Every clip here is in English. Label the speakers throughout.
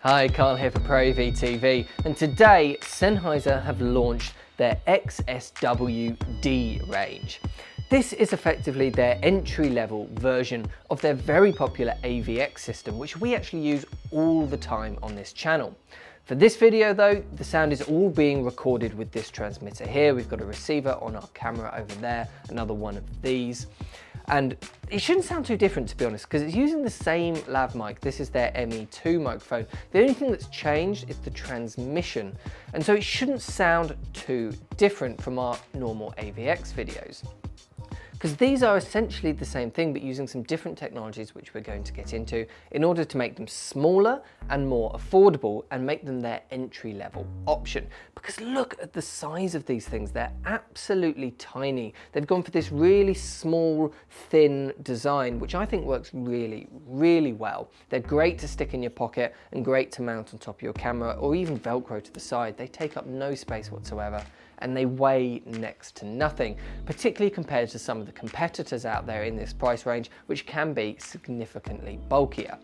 Speaker 1: Hi, Carl here for ProAV and today Sennheiser have launched their XSW-D range. This is effectively their entry-level version of their very popular AVX system, which we actually use all the time on this channel. For this video though, the sound is all being recorded with this transmitter here. We've got a receiver on our camera over there, another one of these. And it shouldn't sound too different, to be honest, because it's using the same lav mic. This is their ME2 microphone. The only thing that's changed is the transmission. And so it shouldn't sound too different from our normal AVX videos, because these are essentially the same thing, but using some different technologies, which we're going to get into, in order to make them smaller and more affordable and make them their entry-level option. Because look at the size of these things, they're absolutely tiny. They've gone for this really small, thin design, which I think works really, really well. They're great to stick in your pocket and great to mount on top of your camera or even Velcro to the side. They take up no space whatsoever, and they weigh next to nothing, particularly compared to some of the competitors out there in this price range, which can be significantly bulkier.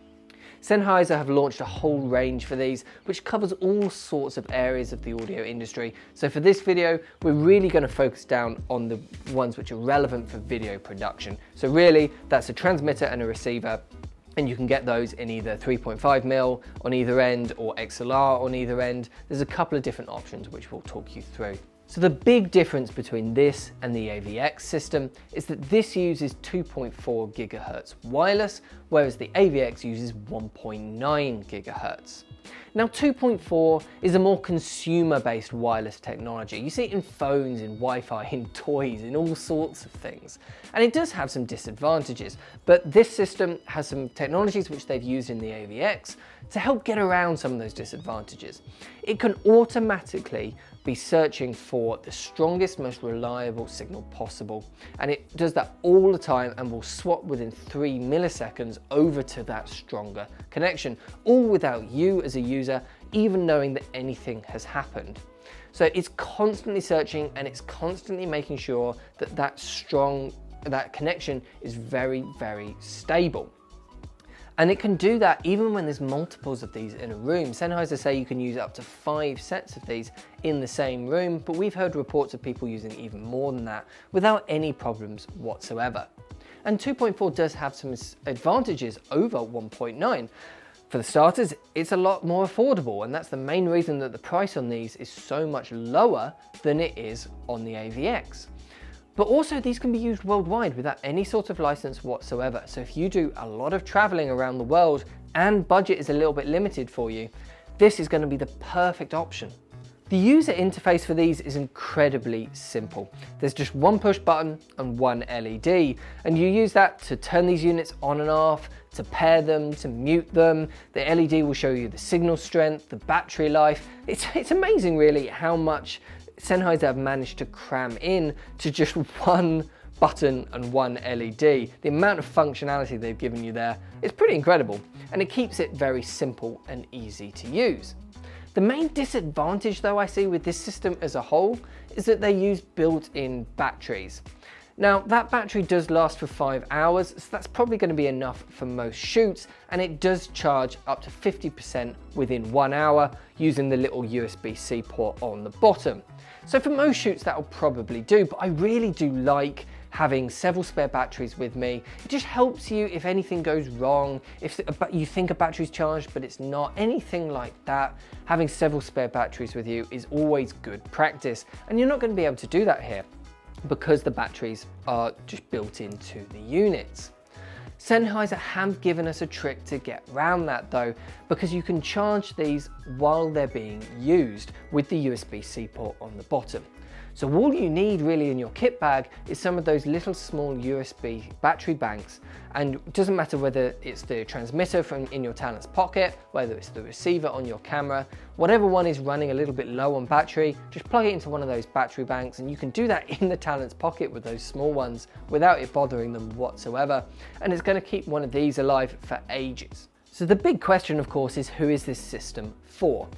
Speaker 1: Sennheiser have launched a whole range for these, which covers all sorts of areas of the audio industry. So for this video, we're really going to focus down on the ones which are relevant for video production. So really, that's a transmitter and a receiver, and you can get those in either 3.5mm on either end or XLR on either end. There's a couple of different options which we'll talk you through. So the big difference between this and the AVX system is that this uses 2.4 GHz wireless, whereas the AVX uses 1.9 GHz. Now 2.4 is a more consumer-based wireless technology. You see it in phones, in Wi-Fi, in toys, in all sorts of things. And it does have some disadvantages, but this system has some technologies which they've used in the AVX to help get around some of those disadvantages. It can automatically be searching for the strongest, most reliable signal possible. And it does that all the time and will swap within 3 milliseconds over to that stronger connection, all without you as a user even knowing that anything has happened. So it's constantly searching and it's constantly making sure that that connection is very, very stable. And it can do that even when there's multiples of these in a room. Sennheiser say you can use up to 5 sets of these in the same room, but we've heard reports of people using even more than that without any problems whatsoever. And 2.4 does have some advantages over 1.9. For the starters, it's a lot more affordable, and that's the main reason that the price on these is so much lower than it is on the AVX. But also these can be used worldwide without any sort of license whatsoever. So if you do a lot of traveling around the world and budget is a little bit limited for you, this is going to be the perfect option. The user interface for these is incredibly simple. There's just one push button and one LED, and you use that to turn these units on and off, to pair them, to mute them. The LED will show you the signal strength, the battery life. It's amazing really how much Sennheiser have managed to cram in to just one button and one LED. The amount of functionality they've given you there is pretty incredible, and it keeps it very simple and easy to use. The main disadvantage though I see with this system as a whole is that they use built-in batteries. Now that battery does last for 5 hours, so that's probably going to be enough for most shoots, and it does charge up to 50% within 1 hour using the little USB-C port on the bottom. So for most shoots that'll probably do, but I really do like having several spare batteries with me. It just helps you if anything goes wrong, if you think a battery's charged but it's not, anything like that. Having several spare batteries with you is always good practice, and you're not going to be able to do that here because the batteries are just built into the units. Sennheiser have given us a trick to get around that though, because you can charge these while they're being used with the USB-C port on the bottom. So all you need really in your kit bag is some of those little small USB battery banks, and it doesn't matter whether it's the transmitter from in your talent's pocket, whether it's the receiver on your camera, whatever one is running a little bit low on battery, just plug it into one of those battery banks, and you can do that in the talent's pocket with those small ones without it bothering them whatsoever, and it's going to keep one of these alive for ages. So the big question of course is, who is this system for?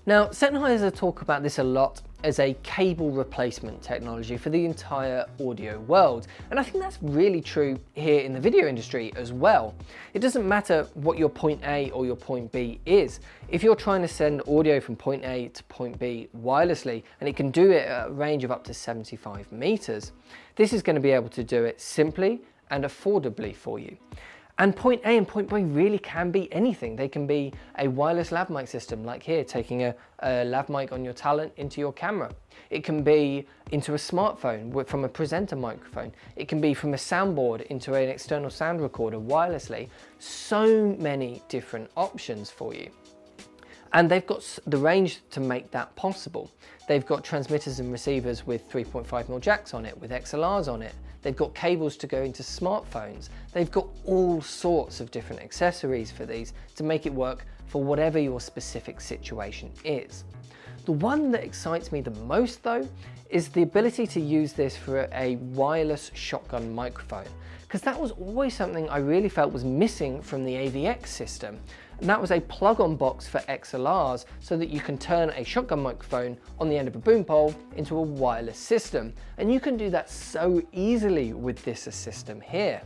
Speaker 1: Now Sennheiser talk about this a lot as a cable replacement technology for the entire audio world. And I think that's really true here in the video industry as well. It doesn't matter what your point A or your point B is. If you're trying to send audio from point A to point B wirelessly, and it can do it at a range of up to 75 meters, this is going to be able to do it simply and affordably for you. And point A and point B really can be anything. They can be a wireless lav mic system, like here, taking a lav mic on your talent into your camera. It can be into a smartphone from a presenter microphone. It can be from a soundboard into an external sound recorder wirelessly. So many different options for you. And they've got the range to make that possible. They've got transmitters and receivers with 3.5mm jacks on it, with XLRs on it. They've got cables to go into smartphones. They've got all sorts of different accessories for these to make it work for whatever your specific situation is. The one that excites me the most though is the ability to use this for a wireless shotgun microphone, because that was always something I really felt was missing from the AVX system. And that was a plug-on box for XLRs so that you can turn a shotgun microphone on the end of a boom pole into a wireless system. And you can do that so easily with this system here.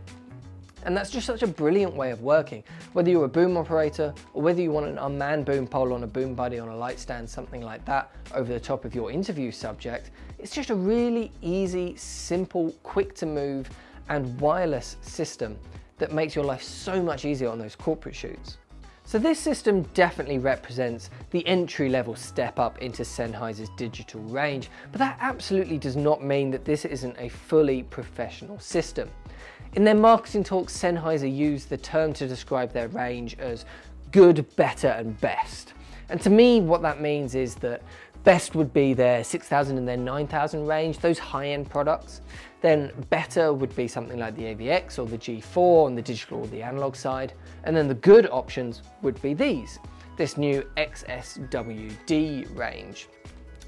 Speaker 1: And that's just such a brilliant way of working. Whether you're a boom operator or whether you want an unmanned boom pole on a boom buddy on a light stand, something like that, over the top of your interview subject, it's just a really easy, simple, quick to move and wireless system that makes your life so much easier on those corporate shoots. So this system definitely represents the entry-level step up into Sennheiser's digital range, but that absolutely does not mean that this isn't a fully professional system. In their marketing talks, Sennheiser used the term to describe their range as good, better, and best. And to me, what that means is that best would be their 6000 and their 9000 range, those high-end products. Then better would be something like the AVX or the G4 on the digital or the analog side. And then the good options would be this new XSWD range.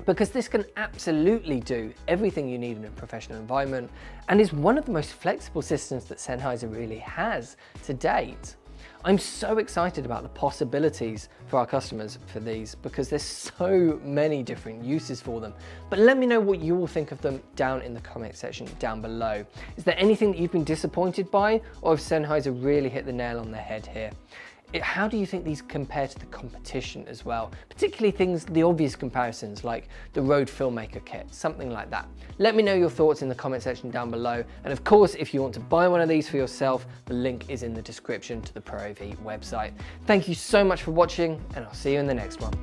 Speaker 1: Because this can absolutely do everything you need in a professional environment and is one of the most flexible systems that Sennheiser really has to date. I'm so excited about the possibilities for our customers for these because there's so many different uses for them. But let me know what you all think of them down in the comment section down below. Is there anything that you've been disappointed by, or have Sennheiser really hit the nail on the head here? How do you think these compare to the competition as well? Particularly things, the obvious comparisons like the Rode Filmmaker kit, something like that. Let me know your thoughts in the comment section down below. And of course, if you want to buy one of these for yourself, the link is in the description to the Pro AV website. Thank you so much for watching, and I'll see you in the next one.